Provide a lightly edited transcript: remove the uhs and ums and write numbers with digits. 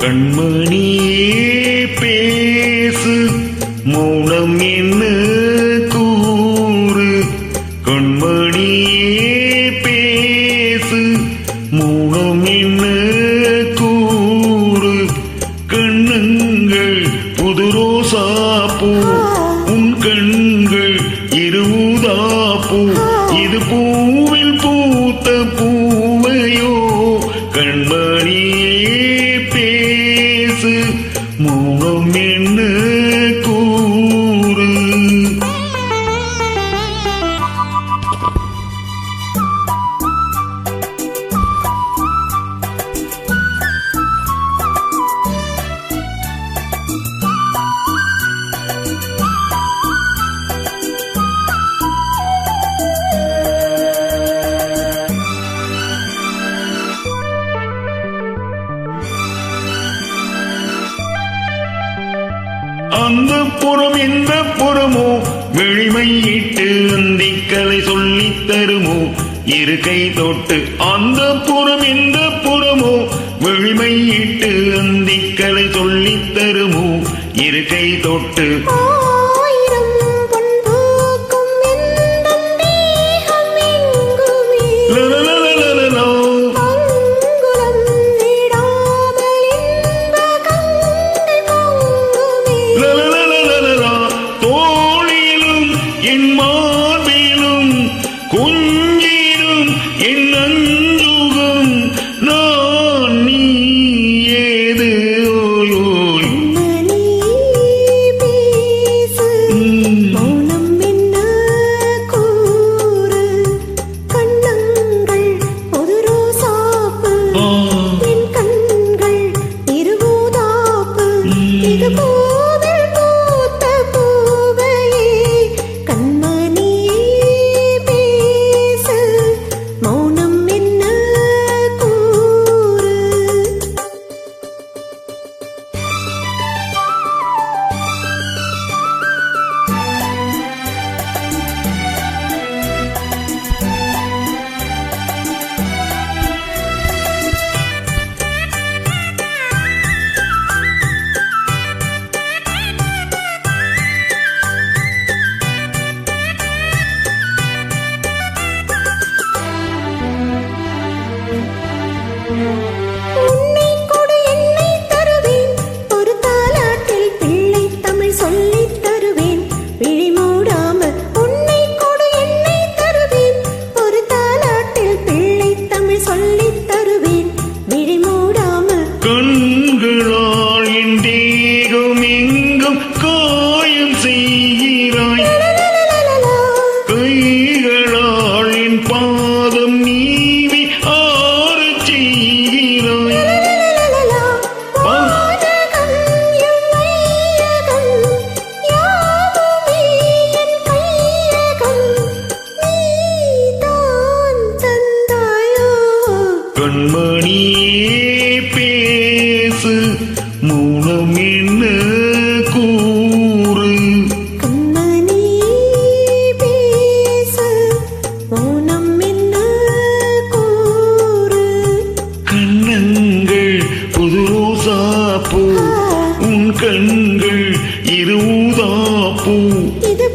கண்மணியே பேசு மௌனம் என்ன கூறு கண்மணியே பேசு மௌனம் என்ன கூறு கண்ணங்கள் புது ரோசா பூ உன் கண்கள் இருவுதா பூ இது பூவில் பூத்த பூவையோ கண்மணியே பேசு மௌனம் என்ன கூறு அந்த புறம் எந்த புறமோ வெளிமையிட்டு அந்திக்கலை சொல்லித் தருமோ இருக்கை தொட்டு அந்த புறம் எந்த புறமோ வெளிமையிட்டு அந்திக்கலை சொல்லித் தருமோ இருக்கை தொட்டு என் மார்பிலும் கொஞ்சிடும் என் அஞ்சுகம் நான் நீ ஏது ஓயோய் மௌனம் என்ன கூறு கண்ணங்கள் பொது ரோசாப்பு என் கண்கள் இருபூதாப்பு இது உன்னை கொடு என்னை தருவேன் ஒரு தாலாட்டில் பிள்ளை தமிழ் சொல்லித் தருவேன் விழி மூடாமல் உன்னை கொடு என்னை தருவேன் ஒரு தாலாட்டில் பிள்ளை தமிழ் சொல்லித் தருவேன் விழி மூடாமல் கண்களால் என் தேகம் எங்கும் காயம் செய்கிறாய் கைகளால் என் பாதம் நீவி கண்மணியே பேசு மௌனம் என்ன கூறு கண்மணியே பேசு மௌனம் என்ன கூறு கண்ணங்கள் புது ரோசா பூ உன் கண்கள் இருவுதா பூ இது